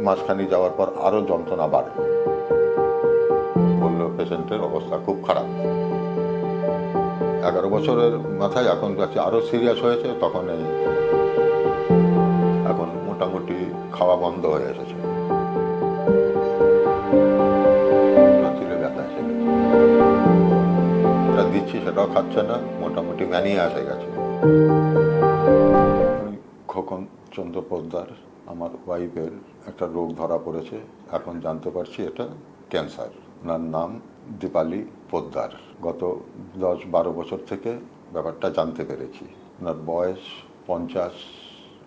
মাঝখানে যাওয়ার পর আরও যন্ত্রণা বাড়ে। বললো পেশেন্টের অবস্থা খুব খারাপ। 11 বছরের মাথায় এখন কাছে আরও সিরিয়াস হয়েছে, তখন এখন মোটামুটি খাওয়া বন্ধ হয়ে এসেছে। টনসিলে ব্যথা এসে গেছে, এটা দিচ্ছি সেটাও খাচ্ছে না, মোটামুটি ম্যানিয়া এসে গেছে। আমি খোকন চন্দ্র পোদ্দার, আমার ওয়াইফের একটা রোগ ধরা পড়েছে, এখন জানতে পারছি এটা ক্যান্সার। ওনার নাম দীপালি পোদ্দার। গত 10-12 বছর থেকে ব্যাপারটা জানতে পেরেছি। ওনার বয়স 50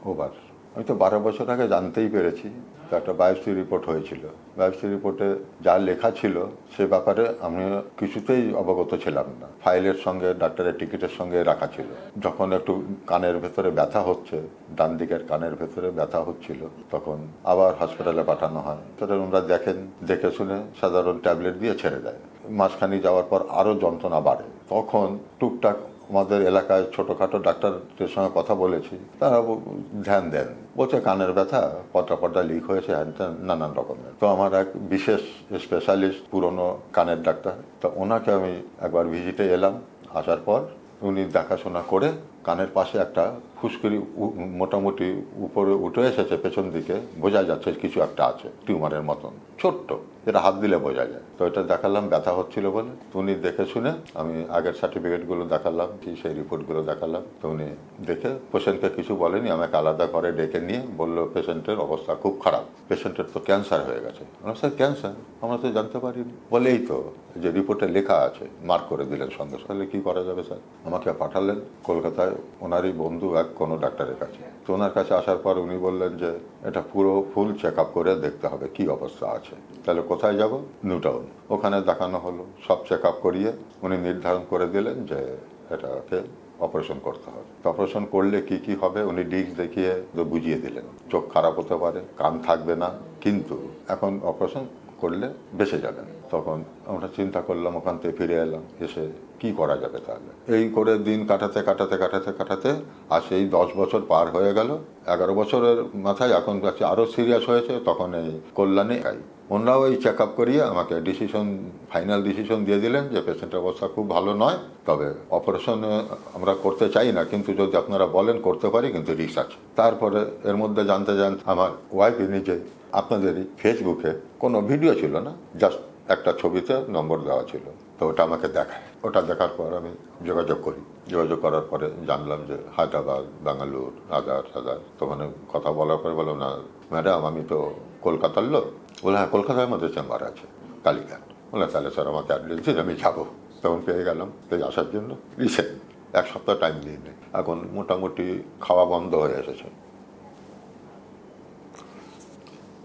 ওভার। আমি তো 12 বছর আগে জানতেই পেরেছি। তো একটা বায়োপসি রিপোর্ট হয়েছিল, বায়োপসি রিপোর্টে যা লেখা ছিল সে ব্যাপারে আমি কিছুতেই অবগত ছিলাম না। ফাইলের সঙ্গে ডাক্তারের টিকিটের সঙ্গে রাখা ছিল। যখন একটু কানের ভেতরে ব্যথা হচ্ছে, ডান দিকের কানের ভেতরে ব্যথা হচ্ছিল, তখন আবার হসপিটালে পাঠানো হয়। তাদের ওনারা দেখেন, দেখে শুনে সাধারণ ট্যাবলেট দিয়ে ছেড়ে দেয়। মাঝখানে যাওয়ার পর আরও যন্ত্রণা বাড়ে। তখন টুকটাক আমাদের এলাকায় ছোটোখাটো ডাক্তারদের সঙ্গে কথা বলেছি, তারা ধ্যান দেন, বলছে কানের ব্যথা, পটা লিক হয়েছে, নানান রকমের। তো আমার এক বিশেষ স্পেশালিস্ট পুরনো কানের ডাক্তার, তো ওনাকে আমি একবার ভিজিটে এলাম। আসার পর উনি দেখাশোনা করে কানের পাশে একটা ফুসকুড়ি মোটামুটি উপরে উঠে এসেছে, পেছন দিকে বোঝা যাচ্ছে কিছু একটা আছে, টিউমারের মতন ছোট্ট, যেটা হাত দিলে বোঝা যায়। তো এটা দেখালাম, ব্যথা হচ্ছিল বলে। তো উনি দেখে শুনে, আমি আগের সার্টিফিকেটগুলো দেখালাম, সেই রিপোর্টগুলো দেখালাম। তো উনি দেখে পেশেন্টকে কিছু বলেনি, আমাকে আলাদা করে ডেকে নিয়ে বললো পেশেন্টের অবস্থা খুব খারাপ, পেশেন্টের তো ক্যান্সার হয়ে গেছে। আমরা স্যার ক্যান্সার আমরা তো জানতে পারিনি। বলে এই তো যে রিপোর্টে লেখা আছে, মার্ক করে দিলেন সঙ্গে সঙ্গে। কি করা যাবে স্যার? আমাকে পাঠালেন কলকাতায় ওনারই বন্ধু এক কোনো ডাক্তারের কাছে। তো ওনার কাছে আসার পর উনি বললেন যে এটা পুরো ফুল চেক আপ করে দেখতে হবে কি অবস্থা আছে। তাহলে কোথায় যাব? New town. ওখানে দেখানো হলো, সব চেক আপ করিয়ে উনি নির্ধারণ করে দিলেন যে এটাকে অপারেশন করতে হবে। তো অপারেশন করলে কি কি হবে উনি ডিস্ক দেখিয়ে বুঝিয়ে দিলেন। চোখ খারাপ হতে পারে, কান থাকবে না, কিন্তু এখন অপারেশন করলে বেঁচে যাবেন। তখন আমরা চিন্তা করলাম, ওখান থেকে ফিরে এলাম, এসে কি করা যাবে তাহলে। এই করে দিন কাটাতে কাটাতে কাটাতে কাটাতে আর সেই 10 বছর পার হয়ে গেল। 11 বছরের মাথায় এখন কাছে আরও সিরিয়াস হয়েছে, তখন এই কল্যাণে গাই ওনারাও এই চেক আপ করিয়ে আমাকে ফাইনাল ডিসিশন দিয়ে দিলেন যে পেশেন্টের অবস্থা খুব ভালো নয়, তবে অপারেশন আমরা করতে চাই না, কিন্তু যদি আপনারা বলেন করতে পারি, কিন্তু রিস্ক আছে। তারপরে এর মধ্যে জানতে আমার ওয়াইফ নিজে আপনাদেরই ফেসবুকে কোনো ভিডিও ছিল না, জাস্ট একটা ছবিতে নম্বর দেওয়া ছিল, তো ওটা আমাকে দেখায়। ওটা দেখার পর আমি যোগাযোগ করি। যোগাযোগ করার পরে জানলাম যে হায়দ্রাবাদ, বেঙ্গালুর, আদার। তো ওখানে কথা বলার পরে বললাম, না ম্যাডাম আমি তো কলকাতার লোক। বলে হ্যাঁ, কলকাতার মধ্যে চেম্বার আছে, কালীঘাট। বলে তাহলে স্যার আমাকে অ্যাড্রেস দিন, আমি যাবো। তখন পেয়ে গেলাম, তাই আসার জন্য রিসেন্ট 1 সপ্তাহ টাইম দিয়ে নেই। এখন মোটামুটি খাওয়া বন্ধ হয়ে এসেছে,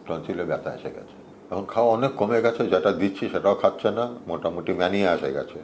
টনসিলে ব্যথা এসে গেছে। এখন খাওয়া অনেক কমে গেছে, যেটা দিচ্ছি সেটাও খাচ্ছে না, মোটামুটি ম্যানিয়া এসে গেছে।